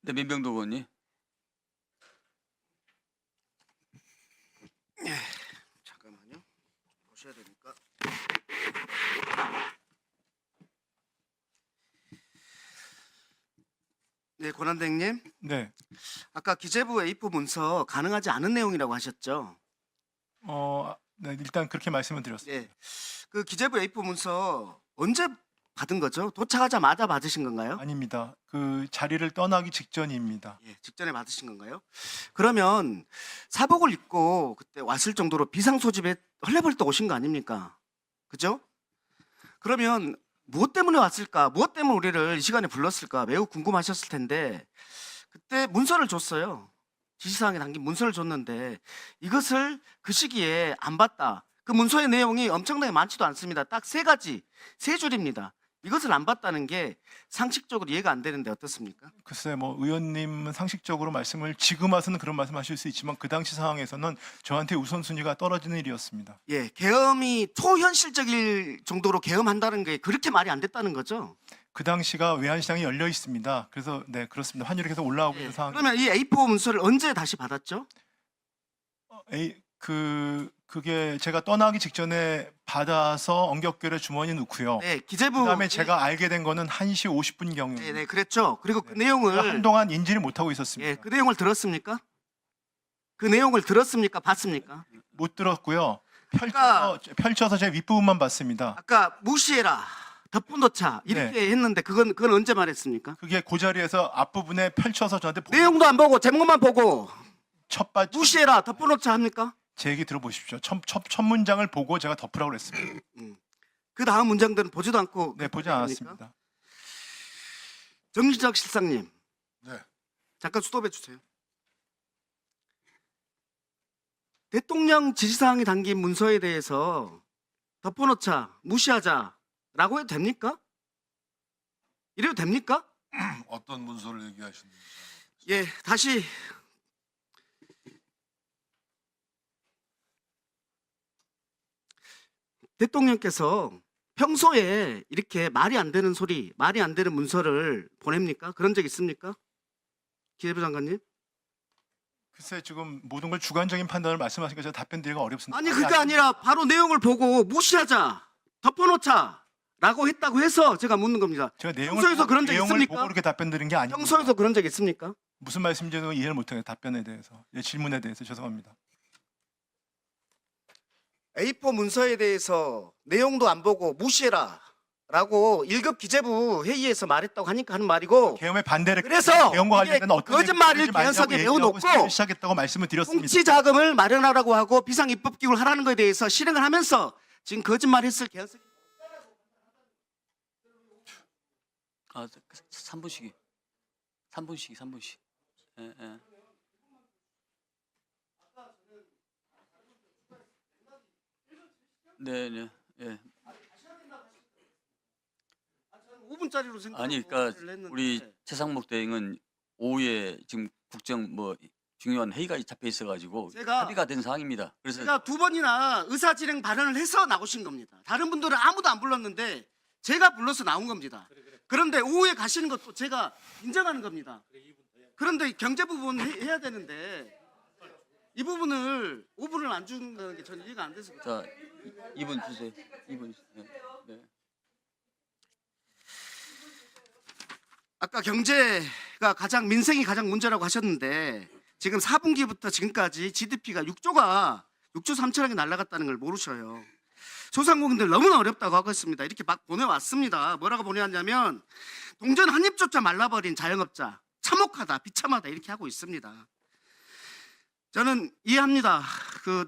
네, 민병도 의원님. 잠깐만요. 보셔야 되니까. 네, 권한대행님. 네. 아까 기재부 A4 문서 가능하지 않은 내용이라고 하셨죠? 네, 일단 그렇게 말씀을 드렸습니다. 네. 그 기재부 A4 문서 언제 받은 거죠? 도착하자마자 받으신 건가요? 아닙니다. 그 자리를 떠나기 직전입니다. 예, 직전에 받으신 건가요? 그러면 사복을 입고 그때 왔을 정도로 비상 소집에 헐레벌떡 오신 거 아닙니까? 그죠? 그러면 무엇 때문에 왔을까? 무엇 때문에 우리를 이 시간에 불렀을까? 매우 궁금하셨을 텐데 그때 문서를 줬어요. 지시사항에 담긴 문서를 줬는데 이것을 그 시기에 안 봤다. 그 문서의 내용이 엄청나게 많지도 않습니다. 딱 세 가지, 세 줄입니다. 이것을 안 봤다는 게 상식적으로 이해가 안 되는데 어떻습니까? 글쎄 뭐 의원님은 상식적으로 말씀을 지금 와서는 그런 말씀하실 수 있지만 그 당시 상황에서는 저한테 우선순위가 떨어지는 일이었습니다. 예, 계엄이 초현실적일 정도로 계엄한다는 게 그렇게 말이 안 됐다는 거죠. 그 당시가 외환시장이 열려 있습니다. 그래서 네 그렇습니다. 환율이 계속 올라오고 예, 있는 상황. 그러면 이 A4 문서를 언제 다시 받았죠? 그게 제가 떠나기 직전에 받아서 엉겹결에 주머니에 넣고요. 네, 기재부. 그다음에 제가 알게 된 거는 1시 50분 경유. 네, 네, 그랬죠. 그리고 그 네. 내용을 한동안 인지를 못하고 있었습니다. 예, 그 내용을 들었습니까? 그 내용을 들었습니까? 봤습니까? 못 들었고요. 아까- 펼쳐서 제 윗부분만 봤습니다. 아까 무시해라, 덮어놓자 이렇게 했는데 그건 언제 말했습니까? 그게 그 자리에서 앞부분에 펼쳐서 저한테 내용도 안 보고 제목만 보고 첫 무시해라, 덮어놓자 합니까? 제 얘기 들어보십시오. 첫 문장을 보고 제가 덮으라고 그랬습니다. 그 다음 문장들은 보지도 않고. 네, 보지 그렇게 않았습니다. 정진석 실장님. 네. 잠깐 스톱해 주세요. 대통령 지시사항이 담긴 문서에 대해서 덮어놓자, 무시하자라고 해도 됩니까? 이래도 됩니까? 어떤 문서를 얘기하시는지. 예, 다시 대통령께서 평소에 이렇게 말이 안 되는 소리, 말이 안 되는 문서를 보냅니까? 그런 적 있습니까? 기재부 장관님? 글쎄 지금 모든 걸 주관적인 판단을 말씀하시니까 제가 답변 드리기가 어렵습니다. 아니 그게 아니라 바로 내용을 보고 무시하자, 덮어놓자라고 했다고 해서 제가 묻는 겁니다. 제가 평소에도 그런 적 내용을 있습니까? 보고 그렇게 답변 드린 게 아닙니다. 평소에도 그런 적 있습니까? 무슨 말씀인지는 이해를 못해요. 답변에 대해서. 질문에 대해서 죄송합니다. A4 문서에 대해서 내용도 안 보고 무시해라 라고 1급 기재부 회의에서 말했다고 하니까 하는 말이고, 계엄의 반대를 그래서 계엄과 이게 관련된 어떤 거짓말을 얘기를 하지 말자고 개연성에 얘기하고 메워놓고 시작했다고 말씀을 드렸습니다. 통치 자금을 마련하라고 하고 비상입법기구를 하라는 것에 대해서 실행을 하면서 지금 거짓말했을 개연성이. 3분씩이. 3분씩. 예, 예. 네, 네. 예. 5분짜리로 생각. 아니 그러니까 우리 최상목 대행은 오후에 지금 국정 뭐 중요한 회의가 잡혀 있어 가지고 제가- 합의가 된 사항입니다. 그래서 제가 두 번이나 의사진행 발언을 해서 나오신 겁니다. 다른 분들은 아무도 안 불렀는데 제가 불러서 나온 겁니다. 그런데 오후에 가시는 것도 제가 인정하는 겁니다. 그런데 경제 부분 해야 되는데 이 부분을 5분을 안 주는 게 저는 이해가 안 돼서. 자, 2분 주세요. 2분. 네. 네. 아까 경제가 민생이 가장 문제라고 하셨는데 지금 4분기부터 지금까지 GDP가 6조 3천억이 날아갔다는 걸 모르셔요. 소상공인들 너무나 어렵다고 하고 있습니다. 이렇게 막 보내왔습니다. 뭐라고 보내왔냐면 동전 한 입조차 말라버린 자영업자, 참혹하다, 비참하다 이렇게 하고 있습니다. 저는 이해합니다.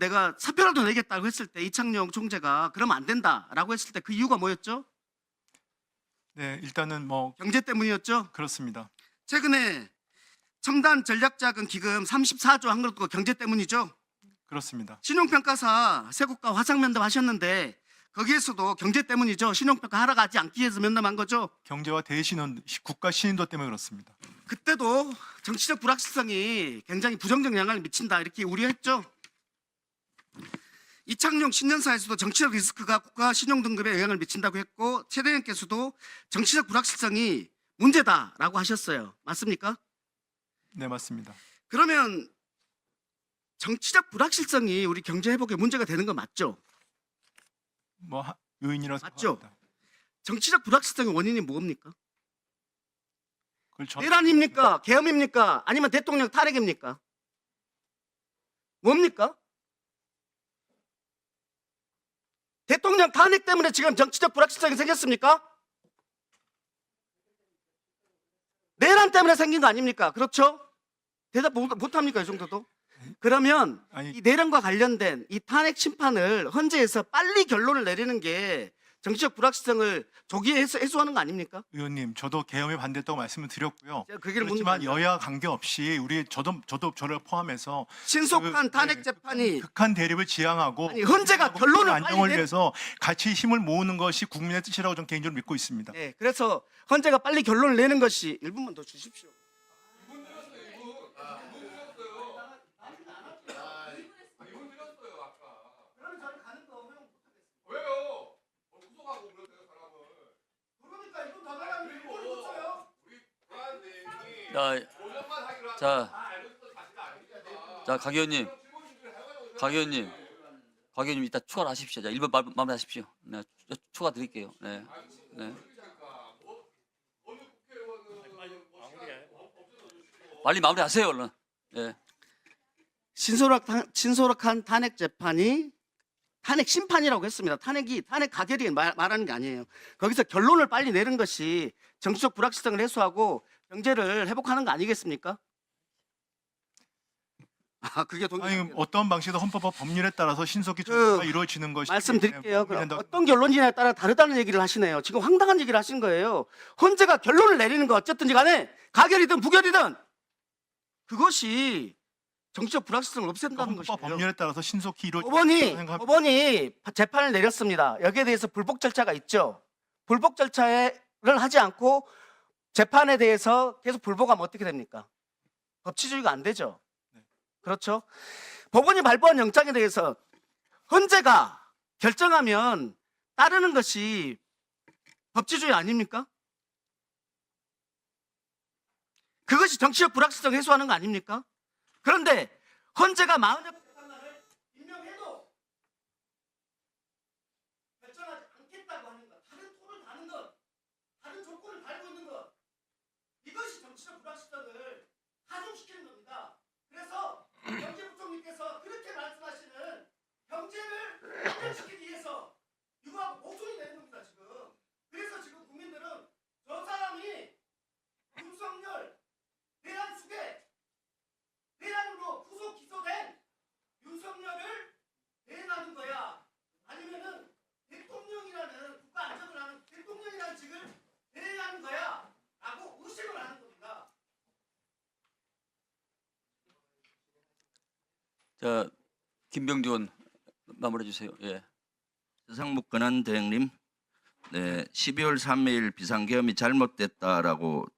내가 사표라도 내겠다고 했을 때 이창용 총재가 그러면 안 된다라고 했을 때 그 이유가 뭐였죠? 네, 일단은 뭐 경제 때문이었죠. 그렇습니다. 최근에 첨단 전략자금 기금 34조 한 것도 경제 때문이죠. 그렇습니다. 신용평가사 세국가 화상 면담하셨는데 거기에서도 경제 때문이죠. 신용평가 하러 가지 않기 위해서 면담한 거죠. 경제와 대신은 국가 신인도 때문에 그렇습니다. 그때도 정치적 불확실성이 굉장히 부정적 영향을 미친다 이렇게 우려했죠. 이창용 신년사에서도 정치적 리스크가 국가 신용 등급에 영향을 미친다고 했고 최 대행께서도 정치적 불확실성이 문제다라고 하셨어요. 맞습니까? 네, 맞습니다. 그러면 정치적 불확실성이 우리 경제 회복에 문제가 되는 거 맞죠? 뭐 요인이라고 맞죠? 생각합니다. 정치적 불확실성의 원인이 뭡니까? 그걸 내란입니까? 계엄입니까? 아니면 대통령 탄핵입니까? 뭡니까? 대통령 탄핵 때문에 지금 정치적 불확실성이 생겼습니까? 내란 때문에 생긴 거 아닙니까? 그렇죠? 대답 못합니까? 이 정도도? 그러면 아니, 이 내란과 관련된 이 탄핵 심판을 헌재에서 빨리 결론을 내리는 게 정치적 불확실성을 조기에 해소하는 거 아닙니까? 의원님, 저도 계엄에 반대했다고 말씀을 드렸고요. 제가 그 얘기를 묻는 그렇지만 거 아니라. 여야 관계없이 우리 저도 저를 포함해서 신속한 그, 탄핵 네, 재판이 극한 대립을 지향하고 아니, 헌재가 결론을 안정을 빨리 내- 위해서 같이 힘을 모으는 것이 국민의 뜻이라고 저는 개인적으로 믿고 있습니다. 네, 그래서 헌재가 빨리 결론을 내는 것이 1분만 더 주십시오. 자, 각 의원님, 이따 추가를 하십시오. 자, 1번 마무리하십시오. 네, 추가 드릴게요. 네, 네. 빨리 마무리하세요, 얼른. 네. 신속한 탄핵 재판이 탄핵 심판이라고 했습니다. 탄핵 가결이 말하는 게 아니에요. 거기서 결론을 빨리 내는 것이 정치적 불확실성을 해소하고 경제를 회복하는 거 아니겠습니까? 아, 그게 동의. 아니, 어떤 방식도 헌법과 법률에 따라서 신속히 그 조치가 이루어지는 것이 말씀드릴게요. 그럼 된다고 어떤 결론이냐에 따라 다르다는 얘기를 하시네요. 지금 황당한 얘기를 하신 거예요. 헌재가 결론을 내리는 거 어쨌든지 간에 가결이든 부결이든 그것이 정치적 불확실성을 없앤다는 헌법과 것이에요. 법률에 따라서 신속히 이루어진다고 법원이 재판을 내렸습니다. 여기에 대해서 불복 절차가 있죠. 불복 절차를 하지 않고 재판에 대해서 계속 불복하면 어떻게 됩니까? 법치주의가 안 되죠. 그렇죠? 법원이 발부한 영장에 대해서 헌재가 결정하면 따르는 것이 법치주의 아닙니까? 그것이 정치적 불확실성 해소하는 거 아닙니까? 그런데 헌재가 40여 재판관을 임명해도 결정하지 않겠다고 하는 것, 다른 토를 다는 것, 다른 조건을 달고 있는 것, 이것이 정치적 불확실성을 가중시키는 겁니다. 그래서 경제부총리께서 그렇게 말씀하시는 경제를 안정시키기 위해서 이거하고 모순이 되는 겁니다, 지금. 그래서 지금 국민들은 저 사람이 윤석열 내란 수계 내란으로 구속 기소된 윤석열을 대행하는 거야? 아니면은 대통령이라는 국가 안정을 하는 대통령이라는 직을 대행하는 거야? 라고 의심을 하는 겁니다. 자, 김병주 의원 마무리해 주세요. 예. 최상목 권한대행님, 네, 12월 3일 비상계엄이 잘못됐다라고